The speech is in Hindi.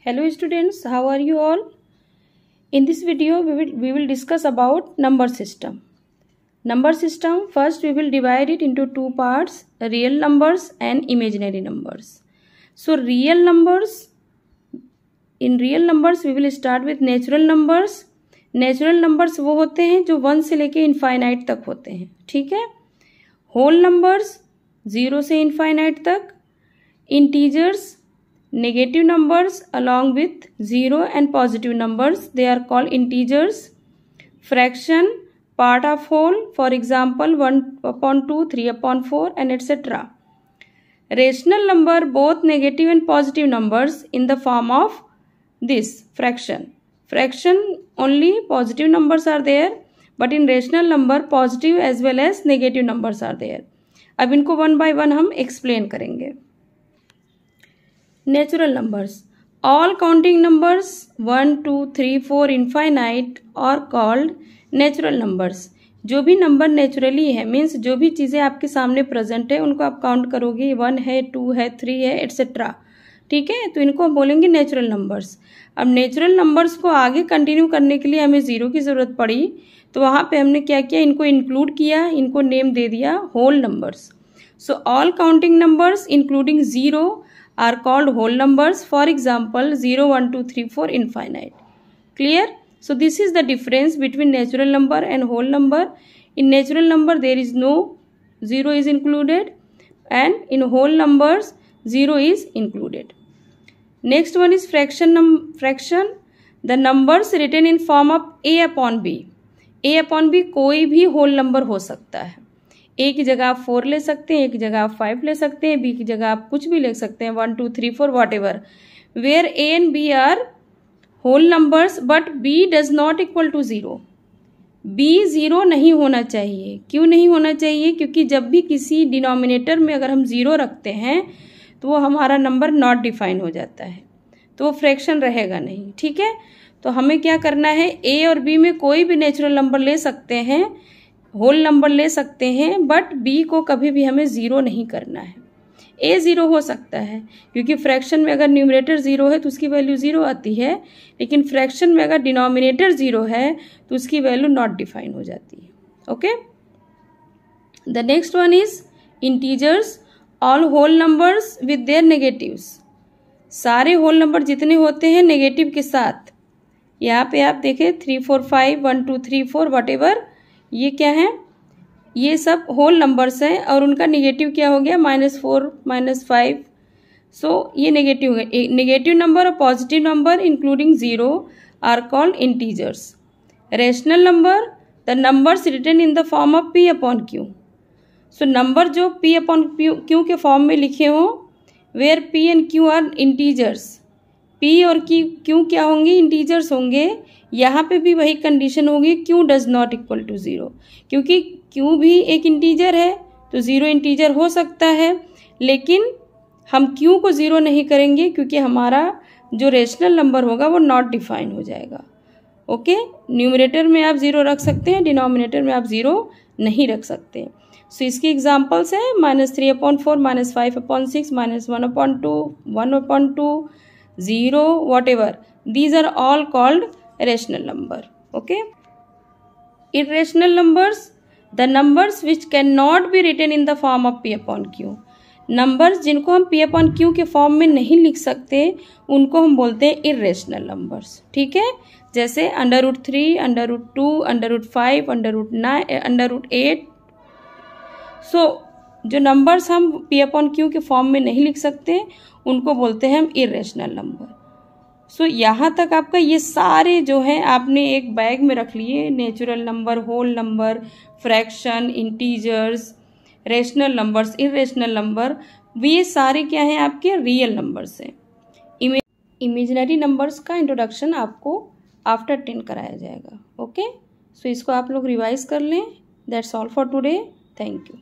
Hello students, how are you all? In this video we will discuss about number system. Number system, first we will divide it into two parts, real numbers and imaginary numbers. So in real numbers we will start with natural numbers. Natural numbers वो होते हैं जो 1 से लेके इनफाइनाइट तक होते हैं, ठीक है. होल नंबर्स 0 से इनफाइनाइट तक. Integers, negative numbers along with 0 and positive numbers, they are called integers. Fraction, part of whole, for example 1/2, 3/4 and etc. Rational number, both negative and positive numbers in the form of this fraction. Fraction only positive numbers are there, but in rational number positive as well as negative numbers are there. अब इनको one by one हम explain करेंगे. Natural numbers, all counting numbers 1, 2, 3, 4 infinite are called natural numbers. जो भी नंबर नेचुरली है मीन्स जो भी चीज़ें आपके सामने प्रेजेंट है उनको आप काउंट करोगे, 1 है, 2 है, 3 है एट्सेट्रा, ठीक है. तो इनको हम बोलेंगे नेचुरल नंबर्स. अब नेचुरल नंबर्स को आगे कंटिन्यू करने के लिए हमें ज़ीरो की ज़रूरत पड़ी, तो वहाँ पे हमने क्या किया, इनको इंक्लूड किया, इनको नेम दे दिया whole numbers. So all counting numbers including zero are called whole numbers. For example 0, 1, 2, 3, 4 infinite. Clear? So this is the difference between natural number and whole number. In natural number there is no zero is included, and in whole numbers zero is included. Next one is fraction. The numbers written in form of a upon b. a upon b कोई भी whole number हो सकता है. ए की जगह आप 4 ले सकते हैं, ए की जगह आप 5 ले सकते हैं, बी की जगह आप कुछ भी ले सकते हैं, 1, 2, 3, 4 whatever. Where A and B are whole numbers but B does not equal to 0. B 0 नहीं होना चाहिए. क्यों नहीं होना चाहिए? क्योंकि जब भी किसी डिनोमिनेटर में अगर हम 0 रखते हैं तो वो हमारा नंबर नॉट डिफाइन हो जाता है, तो वो फ्रैक्शन रहेगा नहीं, ठीक है. तो हमें क्या करना है, ए और बी में कोई भी नेचुरल नंबर ले सकते हैं, होल नंबर ले सकते हैं, बट बी को कभी भी हमें 0 नहीं करना है. ए 0 हो सकता है क्योंकि फ्रैक्शन में अगर न्यूमरेटर 0 है तो उसकी वैल्यू 0 आती है, लेकिन फ्रैक्शन में अगर डिनोमिनेटर 0 है तो उसकी वैल्यू नॉट डिफाइन हो जाती है. Okay. The next one is integers, all whole numbers with their negatives. सारे होल नंबर जितने होते हैं नेगेटिव के साथ. यहाँ पे आप देखें 3, 4, 5, 1, 2, 3, 4 वट एवर, ये क्या है, ये सब होल नंबर्स हैं और उनका नेगेटिव क्या हो गया, -4, -5. सो ये नेगेटिव है. नेगेटिव नंबर और positive number including 0 are called integers. Rational number, the numbers written in the form of p upon q. So number जो p अपॉन q के फॉर्म में लिखे हों, where p and q are integers. p और q क्या होंगे, इंटीजर्स होंगे. यहाँ पे भी वही कंडीशन होगी, q does not equal to 0, क्योंकि q भी एक इंटीजर है तो 0 इंटीजर हो सकता है, लेकिन हम q को 0 नहीं करेंगे क्योंकि हमारा जो रेशनल नंबर होगा वो नॉट डिफाइन हो जाएगा. ओके. न्यूमरेटर में आप 0 रख सकते हैं, डिनोमिनेटर में आप 0 नहीं रख सकते. सो इसकी एग्जांपल्स है -3/4, -5/6, -1/2, 1/2, 0 whatever. These are all called rational number. Okay. Irrational numbers, the numbers which cannot be written in the form of p upon q. Numbers जिनको हम p upon q के फॉर्म में नहीं लिख सकते उनको हम बोलते हैं irrational numbers, ठीक है. जैसे √3, √2, √5, √9, √8. सो जो नंबर्स हम p upon q के फॉर्म में नहीं लिख सकते उनको बोलते हैं हम irrational number. सो यहाँ तक आपका ये सारे जो हैं आपने एक बैग में रख लिए, natural number, whole number, fraction, integers, rational numbers, irrational number, ये सारे क्या हैं, आपके रियल नंबर्स हैं. इमेजिनरी नंबर्स का इंट्रोडक्शन आपको आफ्टर 10 कराया जाएगा. ओके. सो इसको आप लोग रिवाइज कर लें. That's all for today. Thank you.